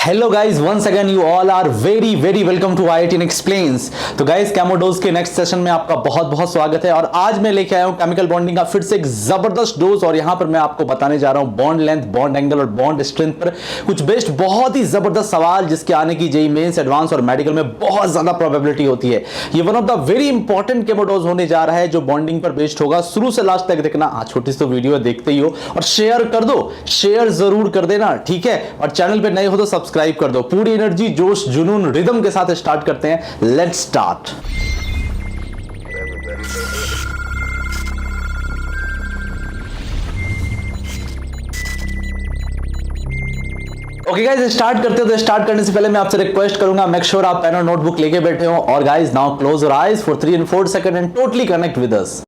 Hello guys, once again you all are very very welcome to IIT explains. तो guys कैमोडोज के next session में आपका बहुत बहुत स्वागत है। और आज मैं लेके आया हूं केमिकल बॉन्डिंग का फिर से एक जबरदस्त डोज। और यहां पर मैं आपको बताने जा रहा हूं बॉन्ड लेंथ, बॉन्ड एंगल और बॉन्ड स्ट्रेंथ पर कुछ बेस्ट बहुत ही जबरदस्त सवाल, जिसके आने की जेईई मेंस, एडवांस और मेडिकल में बहुत ज्यादा प्रोबेबिलिटी होती है। ये one of the very important केमोडोज होने जा रहा है जो बॉन्डिंग पर बेस्ड होगा। शुरू से लास्ट तक देखना। आज छोटी सी तो वीडियो देखते ही हो और शेयर कर दो, शेयर जरूर कर देना, ठीक है। और चैनल पे नए हो तो सब्सक्राइब कर दो। पूरी एनर्जी, जोश, जुनून, रिदम के साथ स्टार्ट करते हैं। Let's start. Okay guys, start करते हो। तो स्टार्ट करने से पहले मैं आपसे रिक्वेस्ट करूंगा, मेक श्योर आप पेन और नोटबुक लेके बैठे हो। और guys now close your eyes for 3 and 4 second and totally connect with us.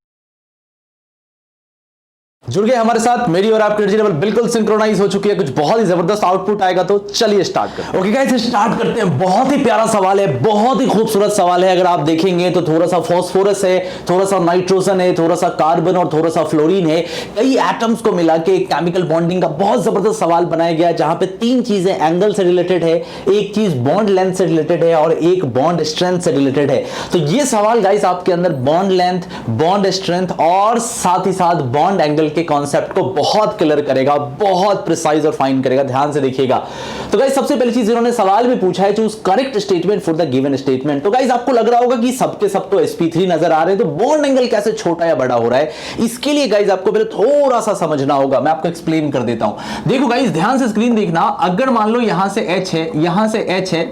जुड़ गए हमारे साथ। मेरी और आपकी एनर्जी लेवल बिल्कुल सिंक्रोनाइज हो चुकी है। कुछ बहुत ही जबरदस्त आउटपुट आएगा, तो चलिए स्टार्ट करते हैं। ओके गाइस, स्टार्ट करते हैं। बहुत ही प्यारा सवाल है, बहुत ही खूबसूरत सवाल है। अगर आप देखेंगे तो थोड़ा सा फास्फोरस है, थोड़ा सा नाइट्रोजन है, थोड़ा सा कार्बन और थोड़ा सा फ्लोरीन है। कई एटम्स को मिला के केमिकल बॉन्डिंग का बहुत जबरदस्त सवाल बनाया गया है, जहां पे 3 चीजें एंगल से रिलेटेड है, एक चीज बॉन्ड लेंथ से रिलेटेड है और एक बॉन्ड स्ट्रेंथ से रिलेटेड है। तो ये सवाल गाइस आपके अंदर बॉन्ड लेंथ, बॉन्ड स्ट्रेंथ और साथ ही साथ बॉन्ड एंगल के कॉन्सेप्ट को बहुत क्लियर करेगा, बहुत प्रिसाइज और फाइन करेगा। ध्यान से देखिएगा। तो गाइस सबसे पहली चीज इन्होंने सवाल में पूछा है, choose correct statement for the given statement. तो गाइस आपको लग रहा होगा कि सबके सब तो sp3 नजर आ रहे हैं, तो बॉन्ड एंगल कैसे छोटा या बड़ा हो रहा है। इसके लिए गाइस आपको पहले थोड़ा सा समझना होगा। मैं आपको एक्सप्लेन कर देता हूं। देखो गाइस, ध्यान से स्क्रीन देखना। अगर मान लो यहां से H है, यहां से H है,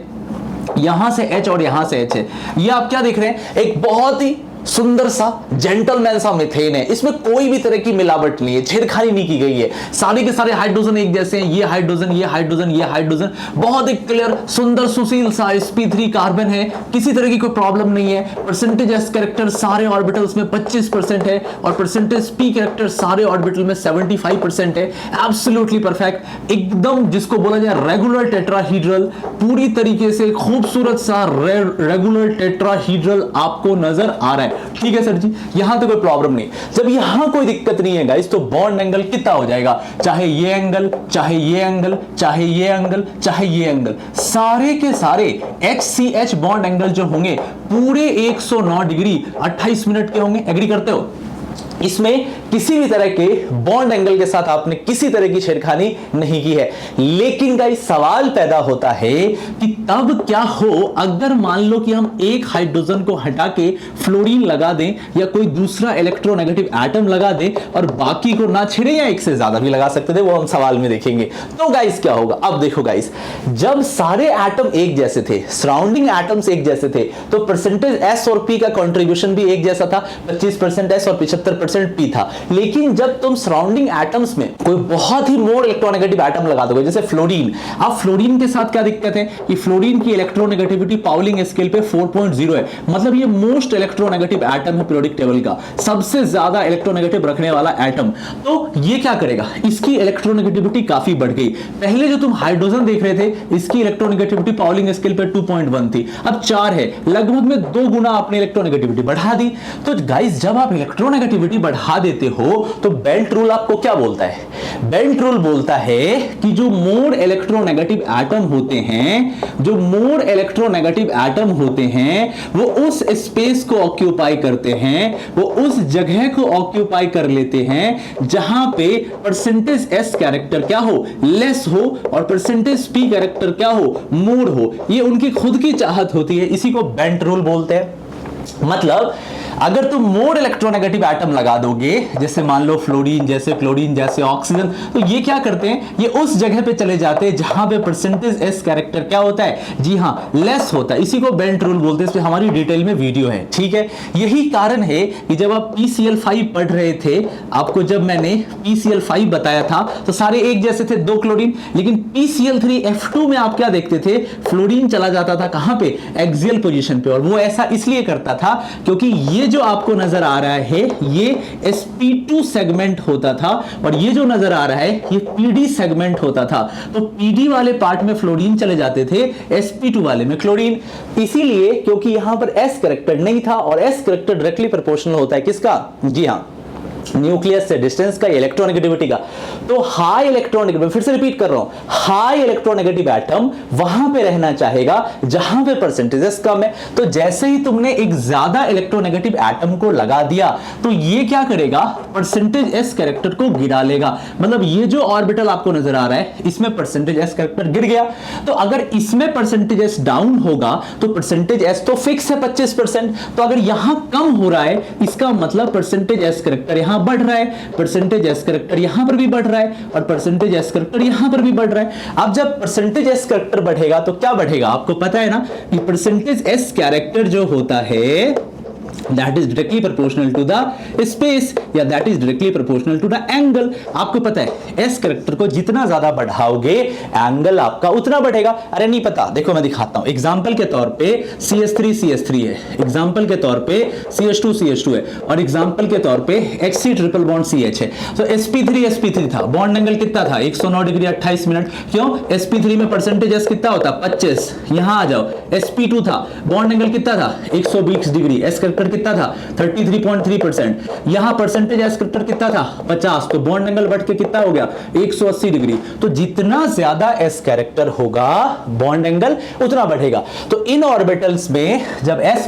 यहां से H और यहां से H है, ये आप क्या देख रहे हैं? एक बहुत ही सुंदर सा जेंटलमैन सा मीथेन है। इसमें कोई भी तरह की मिलावट नहीं है, छेड़खानी नहीं की गई है। सारे के सारे हाइड्रोजन एक जैसे हैं। ये हाइड्रोजन, ये हाइड्रोजन, ये हाइड्रोजन, बहुत ही क्लियर, सुंदर, सुशील सा sp3 कार्बन है। किसी तरह की कोई प्रॉब्लम नहीं है। परसेंटेज s कैरेक्टर सारे ऑर्बिटल्स में 25% है और परसेंटेज p कैरेक्टर सारे ऑर्बिटल में 75% है। एब्सोल्युटली परफेक्ट, एकदम जिसको बोला जाए रेगुलर टेट्राहीड्रल, पूरी तरीके से खूबसूरत सा रेगुलर टेट्राहीड्रल आपको नजर आ रहा है। ठीक है सर जी, यहां तो कोई प्रॉब्लम नहीं। जब यहां कोई दिक्कत नहीं है गाइस, तो बॉन्ड एंगल कितना हो जाएगा? चाहे ये एंगल, चाहे ये एंगल, चाहे ये एंगल, चाहे ये एंगल, सारे के सारे HCH बॉन्ड एंगल जो होंगे पूरे 109 डिग्री 28 मिनट के होंगे। एग्री करते हो? इसमें किसी भी तरह के बॉन्ड एंगल के साथ आपने किसी तरह की छेड़खानी नहीं की है। लेकिन गाइस सवाल पैदा होता है कि तब क्या हो अगर मान लो कि हम एक हाइड्रोजन को हटा के फ्लोरीन लगा दें या कोई दूसरा इलेक्ट्रोनेगेटिव एटम लगा दें और बाकी को ना छेड़े, या एक से ज्यादा भी लगा सकते थे, वो हम सवाल में देखेंगे। तो गाइस क्या होगा? अब देखो गाइस, जब सारे एटम एक जैसे थे, सराउंडिंग एटम्स एक जैसे थे, तो परसेंटेज S और P का कंट्रीब्यूशन भी एक जैसा था। 25% S और 75% P था। लेकिन जब तुम सराउंडिंग एटम्स में कोई बहुत ही मोर इलेक्ट्रोनेगेटिव एटम लगा दोगे, जैसे फ्लोरीन, अब फ्लोरीन के साथ क्या दिक्कत है कि फ्लोरीन की इलेक्ट्रोनेगेटिविटी पाउलिंग स्केल पे 4.0 है। मतलब ये मोस्ट इलेक्ट्रोनेगेटिव एटम है पीरियोडिक टेबल का, सबसे ज्यादा इलेक्ट्रोनेगेटिव रखने वाला एटम। तो ये क्या करेगा? इसकी इलेक्ट्रोनेगेटिविटी काफी बढ़ गई। पहले जो तुम हाइड्रोजन देख रहे थे, इसकी इलेक्ट्रोनेगेटिविटी पाउलिंग स्केल पे 2.1 थी, अब 4 है। लगभग में 2 गुना आपने इलेक्ट्रोनेगेटिविटी बढ़ा दी। तो गाइस जब आप इलेक्ट्रोनेगेटिविटी बढ़ा देते हो तो बेल्ट रूल आपको क्या बोलता है? बेल्ट रूल बोलता है कि जो मोर इलेक्ट्रोनेगेटिव एटम होते हैं, जो मोर इलेक्ट्रोनेगेटिव एटम होते हैं, वो उस स्पेस को ऑक्यूपाई करते हैं, वो उस जगह को ऑक्यूपाई कर लेते हैं जहां पे परसेंटेज S कैरेक्टर क्या हो? लेस हो, और परसेंटेज P कैरेक्टर क्या हो? मोर हो। ये उनकी खुद की चाहत होती है। इसी को बेल्ट रूल बोलते हैं। मतलब अगर तुम मोर इलेक्ट्रोनेगेटिव एटम लगा दोगे, जैसे मान लो फ्लोरीन जैसे, क्लोरीन जैसे, ऑक्सीजन, तो ये क्या करते हैं? ये उस जगह पे चले जाते हैं जहां पे परसेंटेज S कैरेक्टर क्या होता है? जी हां, लेस होता है। इसी को बेल्ट रूल बोलते हैं। इस पे हमारी डिटेल में वीडियो है, ठीक है। यही कारण है कि जब आप PCl5 पढ़ रहे थे, आपको जब मैंने PCl5 बताया था तो सारे एक जैसे थे, 2 क्लोरीन। लेकिन PCl3F2 में आप क्या देखते थे? फ्लोरीन चला जाता था कहां पे? एक्सियल पोजीशन पे। और वो ऐसा इसलिए करता था क्योंकि ये जो आपको नजर आ रहा है ये sp2 सेगमेंट होता था, और ये जो नजर आ रहा है ये pd सेगमेंट होता था। तो pd वाले पार्ट में फ्लोरीन चले जाते थे, sp2 वाले में क्लोरीन। इसीलिए क्योंकि यहां पर s कैरेक्टर नहीं था, और s कैरेक्टर डायरेक्टली प्रोपोर्शनल होता है किसका? जी हां, न्यूक्लियस से डिस्टेंस का, इलेक्ट्रोनेगेटिविटी का। तो हाई इलेक्ट्रोनेगेटिव, फिर से रिपीट कर रहा हूं, हाई इलेक्ट्रोनेगेटिव एटम वहां पे रहना चाहेगा जहां पे परसेंटेजेस कम है। तो जैसे ही तुमने एक ज्यादा इलेक्ट्रोनेगेटिव एटम को लगा दिया तो ये क्या करेगा, परसेंटेज एस कैरेक्टर को गिरा लेगा। मतलब ये जो ऑर्बिटल आपको नजर आ रहा है इसमें परसेंटेज एस कैरेक्टर गिर गया। तो अगर इसमें परसेंटेज एस डाउन होगा तो परसेंटेज एस तो फिक्स है 25%। तो अगर यहां कम हो रहा है इसका मतलब परसेंटेज एस कैरेक्टर यहां बढ़ रहा है, परसेंटेज एस कैरेक्टर यहां पर भी बढ़ रहा है और परसेंटेज एस कैरेक्टर यहां पर भी बढ़ रहा है। अब जब परसेंटेज एस कैरेक्टर बढ़ेगा तो क्या बढ़ेगा, आपको पता है ना कि परसेंटेज एस कैरेक्टर जो होता है that is directly proportional to the space या that is directly proportional to the angle। आपको पता है s कैरेक्टर को जितना ज्यादा बढ़ाओगे एंगल आपका उतना बढ़ेगा। अरे नहीं पता, देखो मैं दिखाता हूं। एग्जांपल के तौर पे CH3 है, एग्जांपल के तौर पे CH2 है और एग्जांपल के तौर पे HC ट्रिपल बॉन्ड CH है। तो sp3 था, बॉन्ड एंगल कितना था 109 डिग्री 28 मिनट। क्यों, sp3 में परसेंटेज s कितना होता 25। यहां आ जाओ, sp2 था, बॉन्ड एंगल कितना था 120 डिग्री, s कैरेक्टर कितना था 33.3%। यहां परसेंटेज एस कैरेक्टर कितना था 50, तो बॉन्ड एंगल बढ़ के कितना हो गया 180 डिग्री। तो जितना ज्यादा एस कैरेक्टर होगा बॉन्ड एंगल उतना बढ़ेगा। तो इन ऑर्बिटल्स में जब एस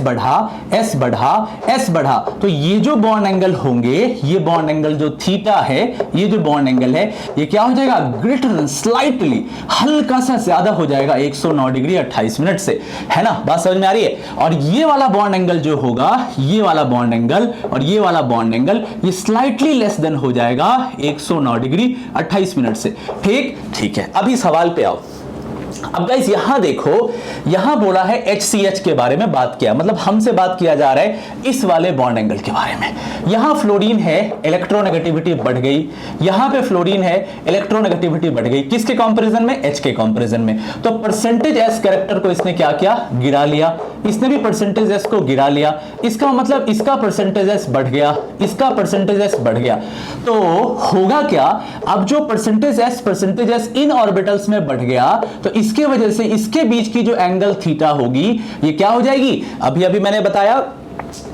बढ़ा तो ये जो बॉन्ड एंगल होंगे, ये बॉन्ड एंगल जो थीटा है, ये जो बॉन्ड एंगल है ये क्या हो जाएगा, ग्रेटर स्लाइटली, हल्का सा ज्यादा हो जाएगा 109 डिग्री 28 मिनट से, है ना, बात समझ में आ रही है। और ये वाला बॉन्ड एंगल जो होगा, ये वाला बॉन्ड एंगल और ये वाला बॉन्ड एंगल ये स्लाइटली लेस देन हो जाएगा 109 डिग्री 28 मिनट से। ठीक है, अभी सवाल पे आओ। अब गाइस यहां देखो, यहां बोला है HCH के बारे में बात किया, मतलब हमसे बात किया जा रहा है इस वाले बॉन्ड एंगल के बारे में। यहां फ्लोरीन है, इलेक्ट्रोनेगेटिविटी बढ़ गई, यहां पे फ्लोरीन है, इलेक्ट्रोनेगेटिविटी बढ़ गई, किसके कंपैरिजन में, H के कंपैरिजन में। तो परसेंटेज S कैरेक्टर को इसने क्या किया, गिरा लिया, इसने भी परसेंटेज S को गिरा लिया। इसका मतलब इसका परसेंटेज S बढ़ गया, इसका परसेंटेज S बढ़ गया। तो होगा क्या, अब जो परसेंटेज S इन ऑर्बिटल्स में बढ़ गया तो इसके वजह से इसके बीच की जो एंगल थीटा होगी ये क्या हो जाएगी, अभी मैंने बताया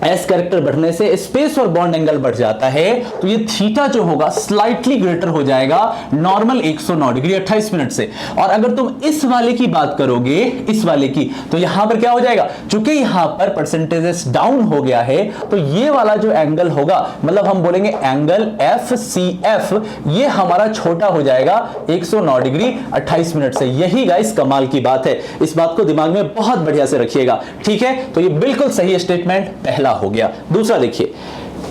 एस कैरेक्टर बढ़ने से स्पेस और बॉन्ड एंगल बढ़ जाता है, तो ये थीटा जो होगा स्लाइटली ग्रेटर हो जाएगा नॉर्मल 109 डिग्री 28 मिनट से। और अगर तुम इस वाले की बात करोगे, इस वाले की, तो यहां पर क्या हो जाएगा, चूंकि यहां पर परसेंटेजेस डाउन हो गया है तो ये वाला जो एंगल होगा, मतलब हम बोलेंगे एंगल FCF, ये हमारा छोटा हो जाएगा 109 डिग्री 28 मिनट से। यही गाइस कमाल की बात है, इस बात को दिमाग में बहुत बढ़िया से रखिएगा, ठीक है। तो ये बिल्कुल सही स्टेटमेंट पहला हो गया। दूसरा देखिए,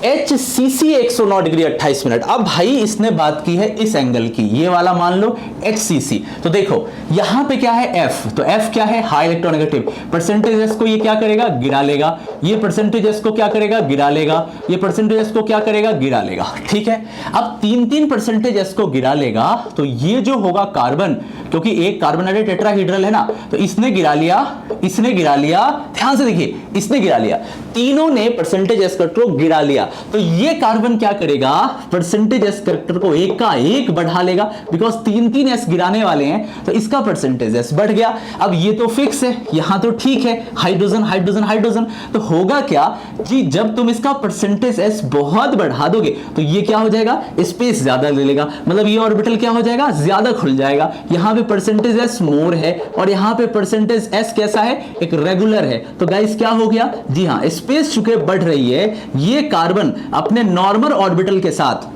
HCC 109 डिग्री 28 मिनट। अब भाई इसने बात की है इस एंगल की, ये वाला मान लो HCC। तो देखो यहां पे क्या है F, तो F क्या है, हाई इलेक्ट्रोनेगेटिव। परसेंटेज S को ये क्या करेगा, गिरा लेगा, ये परसेंटेज S को क्या करेगा, गिरा लेगा, ये परसेंटेज S को क्या करेगा, गिरा लेगा, ठीक है। अब 3 परसेंटेज S को गिरा लेगा तो ये जो होगा कार्बन, क्योंकि एक कार्बोनेटेड टेट्राहीड्रल है ना, तो इसने गिरा लिया, इसने गिरा लिया, ध्यान से देखिए, इसने गिरा लिया, तीनों ने परसेंटेज S कैरेक्टर को गिरा लिया। तो ये कार्बन क्या करेगा, परसेंटेज S कैरेक्टर को एक का एक बढ़ा लेगा, बिकॉज 3 S गिराने वाले हैं तो इसका परसेंटेज S बढ़ गया। अब ये तो फिक्स है, यहां तो ठीक है, हाइड्रोजन हाइड्रोजन हाइड्रोजन। तो होगा क्या जी, जब तुम इसका परसेंटेज S बहुत बढ़ा दोगे तो ये क्या हो जाएगा, स्पेस ज्यादा ले लेगा, मतलब ये ऑर्बिटल क्या हो जाएगा, ज्यादा खुल जाएगा। यहां पे परसेंटेज S मोर है और यहां पे परसेंटेज S कैसा है, एक रेगुलर है। तो गाइस क्या हो गया, जी हां, स्पेस चूंकि बढ़ रही है, ये कार्बन अपने नॉर्मल ऑर्बिटल के साथ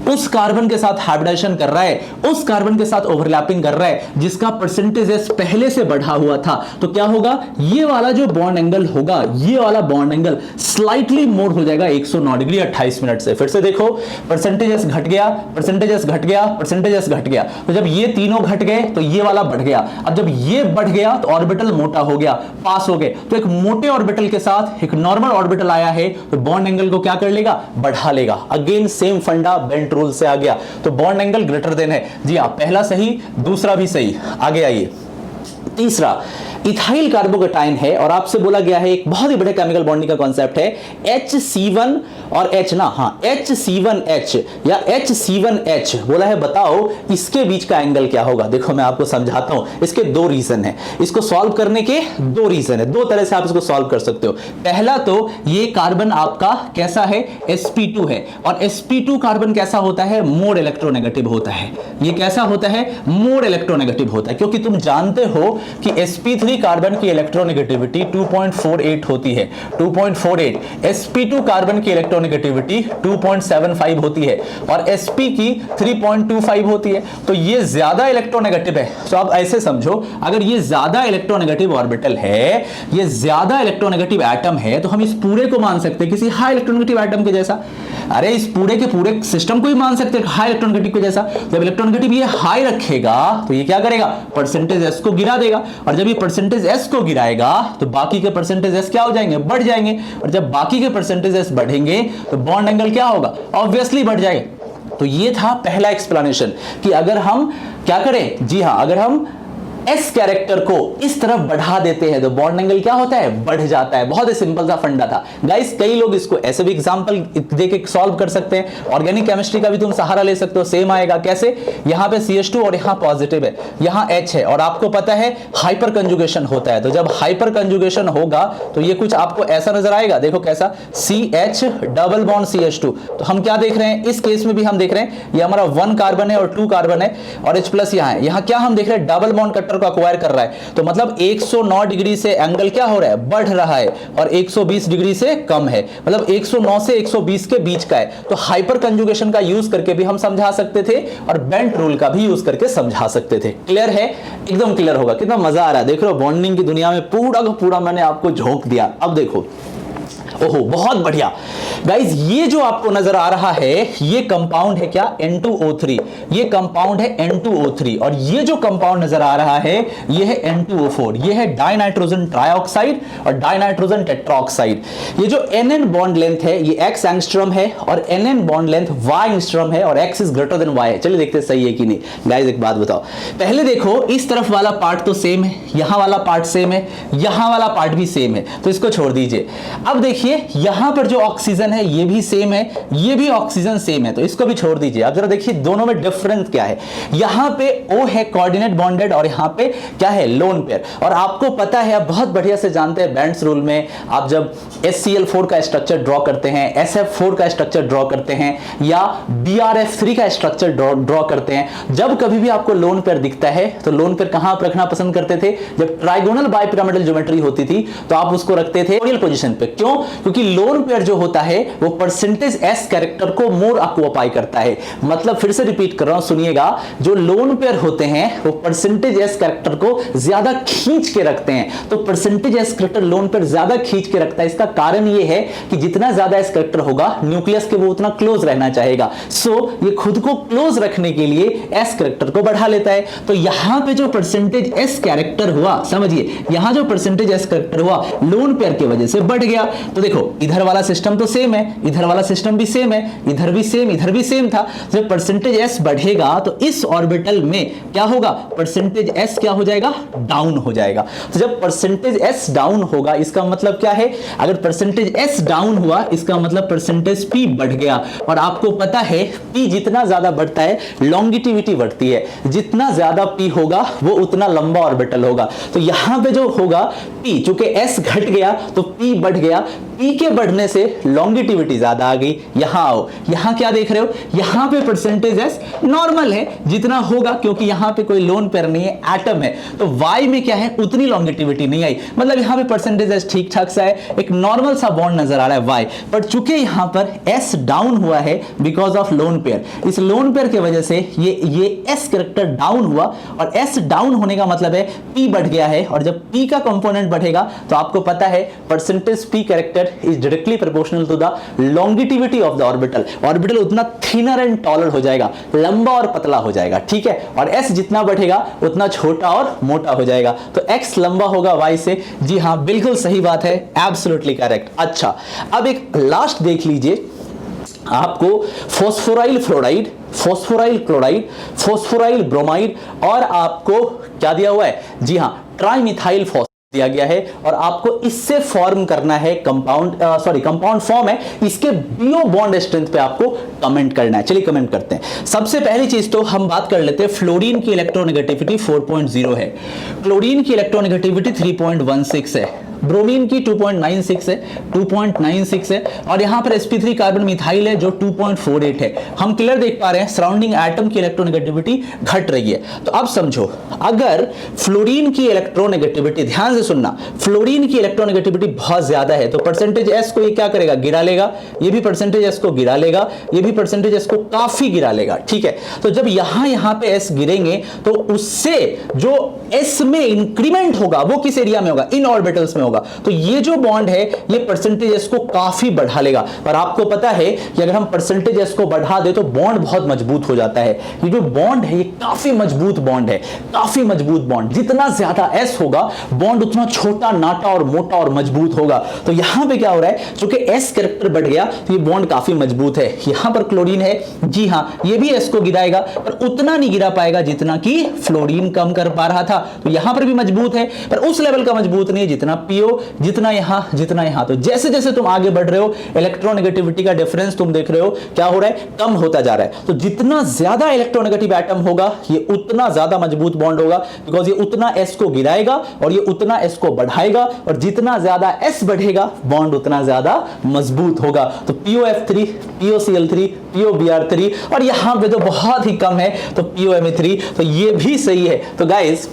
उस कार्बन के साथ हाइब्रिडाइजेशन कर रहा है, उस कार्बन के साथ ओवरलैपिंग कर रहा है जिसका परसेंटेज S पहले से बढ़ा हुआ था। तो क्या होगा, ये वाला जो बॉन्ड एंगल होगा, ये वाला बॉन्ड एंगल स्लाइटली मोर हो जाएगा 109 डिग्री 28 मिनट से। फिर से देखो, परसेंटेज S घट गया, परसेंटेज S घट गया, परसेंटेज S घट गया। तो जब ये तीनों घट गए तो ये वाला बढ़ गया। अब जब ये बढ़ गया तो ऑर्बिटल मोटा हो गया, पास हो गए। तो एक मोटे ऑर्बिटल के साथ एक नॉर्मल ऑर्बिटल आया है तो बॉन्ड एंगल को क्या कर लेगा, बढ़ा लेगा। अगेन सेम फंडा बेंट रूल से आ गया, तो बॉन्ड एंगल ग्रेटर देन है। जी हां, पहला सही, दूसरा भी सही। आगे आइए, तीसरा, इथाइल कार्बोकेटाइन है और आपसे बोला गया है एक बहुत ही बड़े केमिकल बॉन्डिंग का कॉन्सेप्ट है HC1 और H ना, हाँ HC1H या HC1H बोला है, बताओ इसके बीच का एंगल क्या होगा। देखो मैं आपको समझाता हूं, इसके दो रीजन है, इसको सॉल्व करने के दो रीजन है, दो तरह से आप इसको सॉल्व कर सकते हो। पहला तो ये कार्बन आपका कैसा है, sp2 है, और sp2 कार्बन कैसा होता है, मोर इलेक्ट्रोनेगेटिव होता है। ये कैसा होता है, मोर इलेक्ट्रोनेगेटिव होता है, क्योंकि तुम जानते हो कि sp3 कार्बन की इलेक्ट्रोनेगेटिविटी 2.48 होती है, 2.48। sp2 कार्बन की इलेक्ट्रोनेगेटिविटी 2.75 होती है और sp की 3.25 होती है। तो ये ज्यादा इलेक्ट्रोनेगेटिव है। तो आप ऐसे समझो, अगर ये ज्यादा इलेक्ट्रोनेगेटिव ऑर्बिटल है, ये ज्यादा इलेक्ट्रोनेगेटिव एटम है, तो हम इस पूरे को मान सकते हैं किसी हाई इलेक्ट्रोनेगेटिव एटम के जैसा। अरे इस पूरे के पूरे सिस्टम को ही मान सकते हैं हाई इलेक्ट्रोनेगेटिव के जैसा। जब इलेक्ट्रोनेगेटिव ये हाई रखेगा तो ये क्या करेगा, परसेंटेज s को गिरा देगा, और जब ये परसेंटेज s को गिराएगा तो बाकी के परसेंटेज s क्या हो जाएंगे, बढ़ जाएंगे, और जब बाकी के परसेंटेज s बढ़ेंगे तो बॉन्ड एंगल क्या होगा, ऑब्वियसली बढ़ जाएगा। तो ये था पहला एक्सप्लेनेशन कि अगर हम क्या करें, जी हां, अगर हम एस कैरेक्टर को इस तरफ बढ़ा देते हैं तो बॉन्ड एंगल क्या होता है, बढ़ जाता है। बहुत ही सिंपल सा फंडा था गाइस। कई लोग इसको ऐसे भी एग्जांपल देके सॉल्व कर सकते हैं। ऑर्गेनिक केमिस्ट्री का भी तुम सहारा ले सकते हो, सेम आएगा। कैसे, यहां पे CH2 और यहां पॉजिटिव है, यहां H है, और आपको पता है हाइपर कंजुगेशन होता है। तो जब हाइपर कंजुगेशन होगा तो ये कुछ आपको ऐसा नजर आएगा, देखो कैसा, CH डबल बॉन्ड CH2। तो हम क्या देख रहे हैं, इस केस में भी हम देख रहे हैं ये हमारा 1 कार्बन है और 2 कार्बन है और H प्लस यहां है। यहां क्या हम देख रहे हैं, डबल बॉन्ड कट्टर को अक्वायर कर रहा है। तो मतलब 109 डिग्री से एंगल क्या हो रहा है, बढ़ रहा है, और 120 डिग्री से कम है, मतलब 109 से 120 के बीच का है। तो हाइपर कंजुगेशन का यूज करके भी हम समझा सकते थे और बेंट रूल का भी यूज करके समझा सकते थे। क्लियर है, एकदम क्लियर होगा। कितना मजा आ रहा है, देख रहे हो, बॉन्डिंग की दुनिया में पूरा का पूरा मैंने आपको झोंक दिया। अब देखो, ओहो बहुत बढ़िया गाइस, ये जो आपको नजर आ रहा है ये कंपाउंड है क्या, N2O3। ये कंपाउंड है N2O3, और ये जो कंपाउंड नजर आ रहा है ये है N2O4। ये है डाइनाइट्रोजन ट्राइऑक्साइड और डाइनाइट्रोजन टेट्राऑक्साइड। ये जो NN बॉन्ड लेंथ है ये x एंगस्ट्रॉम है और NN bond length y angstrom है और x is greater than y है। चलिए देखते हैं सही है कि नहीं। गाइस एक बात बताओ, पहले देखो इस तरफ वाला पार्ट तो सेम है, यहां वाला पार्ट सेम है, यहां वाला पार्ट भी सेम है, तो इसको छोड़ दीजिए। अब देखिए यहां पर जो ऑक्सीजन है ये भी सेम है, ये भी ऑक्सीजन सेम है, तो इसको भी छोड़ दीजिए। अब जरा देखिए दोनों में डिफरेंस क्या है। यहां पे O है कोऑर्डिनेट बॉन्डेड और यहां पे क्या है, लोन पेयर। और आपको पता है, आप बहुत बढ़िया से जानते हैं बेंट्स रूल में, आप जब HCl4 का स्ट्रक्चर ड्रॉ करते हैं, SF4 का स्ट्रक्चर ड्रॉ करते हैं या BrF3 का स्ट्रक्चर ड्रॉ करते हैं, जब कभी भी आपको लोन पेयर दिखता है तो लोन पेयर कहां रखना पसंद करते थे, जब ट्राइगोनल बाइपिरामिडल ज्योमेट्री होती थी तो आप उसको रखते थे पोजीशन पे। क्यों, क्योंकि लोन पेयर जो होता है वो परसेंटेज S कैरेक्टर को मोर ऑक्यूपाई करता है। मतलब फिर से रिपीट कर रहा हूं, सुनिएगा, जो लोन पेयर होते हैं वो परसेंटेज S कैरेक्टर को ज्यादा खींच के रखते हैं। तो percentage S character lone pair ज्यादा खींच के रखता है। इसका कारण ये है कि जितना ज्यादा S कैरेक्टर होगा न्यूक्लियस के वो उतना क्लोज रहना चाहेगा। सो ये खुद को क्लोज रखने के लिए S कैरेक्टर को बढ़ा लेता है। तो यहां पे जो परसेंटेज S कैरेक्टर हुआ, समझिए यहां जो परसेंटेज S कैरेक्टर हुआ लोन पेयर की वजह से बढ़ गया। तो देखो इधर वाला सिस्टम तो सेम है, इधर वाला सिस्टम भी सेम है, इधर भी सेम, इधर भी सेम था। जब परसेंटेज S बढ़ेगा तो इस ऑर्बिटल में क्या होगा, परसेंटेज S क्या हो जाएगा, डाउन हो जाएगा। तो जब परसेंटेज S डाउन होगा इसका मतलब क्या है, अगर परसेंटेज S डाउन हुआ इसका मतलब परसेंटेज P बढ़ गया। और आपको पता है P जितना ज्यादा बढ़ता है लॉन्गिटिविटी बढ़ती है, जितना ज्यादा P होगा वो उतना लंबा ऑर्बिटल होगा। तो यहां पे जो होगा P, चूंकि S घट गया तो P बढ़ गया, P के बढ़ने से लॉन्गिटिविटी ज्यादा आ गई। यहां आओ, यहां क्या देख रहे हो, यहां पे परसेंटेज S नॉर्मल है जितना होगा, क्योंकि यहां पे कोई लोन पेयर नहीं है, एटम है। तो Y में क्या है, उतनी लॉन्गिटिविटी नहीं आई, मतलब यहां पे परसेंटेज S ठीक ठाक सा है, एक नॉर्मल सा बॉन्ड नजर आ रहा है Y पर। चूंकि यहां पर S डाउन हुआ है बिकॉज ऑफ लोन पेयर, इस लोन पेयर की वजह से ये S कैरेक्टर डाउन हुआ, और S डाउन होने का मतलब है P बढ़ गया है। और जब P का कंपोनेंट बढ़ेगा तो आपको पता है percentage P character is directly proportional to the longevity of the orbital. Orbital उतना थिनर एंड टॉलर हो जाएगा, लंबा और पतला हो जाएगा, ठीक है। और S जितना बढ़ेगा उतना छोटा और मोटा हो जाएगा। तो X लंबा होगा Y से। जी हां, बिल्कुल सही बात है, एब्सोल्युटली करेक्ट। अच्छा, अब एक लास्ट देख लीजिए, आपको phosphoryl fluoride, phosphoryl chloride, phosphoryl bromide और आपको क्या दिया हुआ है, जी हां, ट्राइमिथाइल फॉस्फेट। दिया गया है और आपको इससे फॉर्म करना है कंपाउंड फॉर्म है, इसके बीओ बॉन्ड स्ट्रेंथ पे आपको कमेंट करना है। चलिए कमेंट करते हैं। सबसे पहली चीज तो हम बात कर लेते हैं, फ्लोरीन की इलेक्ट्रोनेगेटिविटी 4.0 है, क्लोरीन की इलेक्ट्रोनेगेटिविटी 3.16 है, ब्रोमीन की 2.96 है, 2.96 है और यहां पर sp3 कार्बन मिथाइल है जो 2.48 है। हम क्लियर देख पा रहे हैं सराउंडिंग एटम की इलेक्ट्रोनेगेटिविटी घट रही है। तो अब समझो, अगर फ्लोरीन की इलेक्ट्रोनेगेटिविटी, ध्यान से सुनना, फ्लोरीन की इलेक्ट्रोनेगेटिविटी बहुत ज्यादा है तो परसेंटेज एस को ये क्या करेगा, गिरा लेगा, ये भी परसेंटेज एस को गिरा लेगा, ये भी परसेंटेज एस को काफी गिरा लेगा, ठीक है। तो जब यहां पे एस गिरेंगे तो उससे जो एस में इंक्रीमेंट होगा वो किस एरिया में होगा, इन ऑर्बिटल्स में होगा। तो ये जो बॉन्ड है ये परसेंटेज एस को काफी बढ़ा लेगा। पर आपको पता है कि अगर हम परसेंटेज एस को बढ़ा दे तो बॉन्ड बहुत मजबूत हो जाता है। ये जो बॉन्ड है ये काफी मजबूत बॉन्ड है, काफी मजबूत बॉन्ड। जितना ज्यादा एस होगा बॉन्ड उतना छोटा, नाटा और मोटा और मजबूत होगा। तो यहां पे क्या हो रहा है, चूंकि एस कैरेक्टर बढ़ गया तो ये बॉन्ड काफी मजबूत है। यहां पर क्लोरीन है, जी हां, ये भी एस को गिराएगा पर उतना नहीं गिरा पाएगा जितना कि फ्लोरीन कम कर पा रहा था। तो यहां पर भी मजबूत है पर उस लेवल का मजबूत नहीं है जितना पीओ, जितना यहां। तो जैसे जैसे तुम आगे बढ़ रहे हो इलेक्ट्रोनेगेटिविटी का डिफरेंस तुम देख रहे हो क्या हो रहा है, कम होता जा रहा है। तो जितना ज्यादा इलेक्ट्रोनेगेटिव एटम होगा ये उतना ज्यादा मजबूत बॉन्ड होगा, बिकॉज ये उतना एस को गिराएगा और ये उतना एस को बढ़ाएगा और जितना ज्यादा एस बढ़ेगा बॉन्ड उतना ज्यादा मजबूत होगा। तो POF3, POCl3, POBr3 और यहां पे तो बहुत ही कम है तो POMe3, तो ये भी सही है। तो गाइस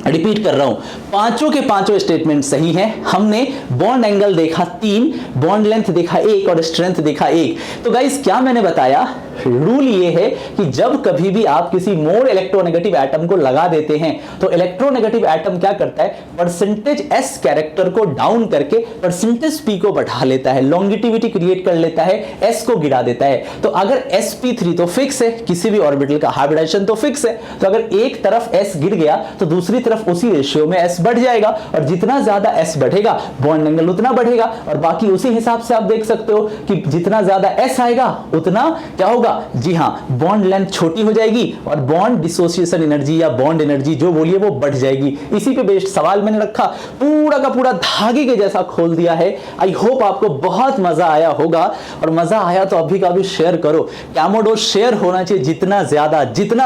रिपीट कर रहा हूं, पांचों के पांचों स्टेटमेंट सही हैं। हमने बॉन्ड एंगल देखा 3, बॉन्ड लेंथ देखा 1 और स्ट्रेंथ देखा 1। तो गाइस क्या मैंने बताया, रूल ये है कि जब कभी भी आप किसी मोर इलेक्ट्रोनेगेटिव एटम को लगा देते हैं तो इलेक्ट्रोनेगेटिव एटम क्या करता है, परसेंटेज एस कैरेक्टर को डाउन करके परसेंटेज पी को बढ़ा लेता है, लॉन्गिटिविटी क्रिएट कर लेता है, एस को गिरा देता है। तो अगर sp3 तो फिक्स है, किसी भी ऑर्बिटल का हाइब्रिडाइजेशन तो फिक्स है, तो अगर एक तरफ एस गिर गया तो दूसरी तरफ उसी रेशियो में एस बढ़ जाएगा और जितना ज्यादा एस बढ़ेगा बॉन्ड एंगल उतना बढ़ेगा। और बाकी उसी हिसाब से आप देख सकते हो कि जितना ज्यादा एस आएगा उतना क्या होगा, जी हां, बॉन्ड लेंथ छोटी हो जाएगी और बॉन्ड डिसोसिएशन एनर्जी या बॉन्ड एनर्जी जो बोलिए वो बढ़ जाएगी। इसी पे बेस्ड सवाल मैंने रखा, पूरा का पूरा धागे के जैसा खोल दिया है। आई होप आपको बहुत मजा आया होगा और मजा आया तो अभी का भी शेयर करो। कैमोडो शेयर होना चाहिए जितना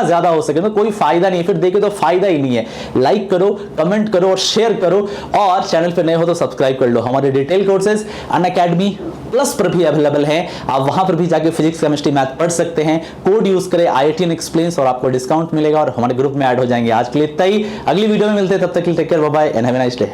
ज्यादा हो सके, तो कोई फायदा नहीं है, फिर देखे तो फायदा ही नहीं है। लाइक करो, कमेंट करो और शेयर करो और चैनल पे नए हो तो सब्सक्राइब कर लो। हमारे डिटेल कोर्सेज अनअकैडमी प्लस पर भी अवेलेबल हैं, आप वहां पर भी जाके फिजिक्स, केमिस्ट्री, मैथ पढ़ सकते हैं। कोड यूज करें IITian एक्सप्लेन्स और आपको डिस्काउंट मिलेगा और हमारे ग्रुप में ऐड हो जाएंगे। आज के लिए इतना ही, अगली वीडियो में मिलते हैं, तब तक के लिए take care, bye bye and have a nice day.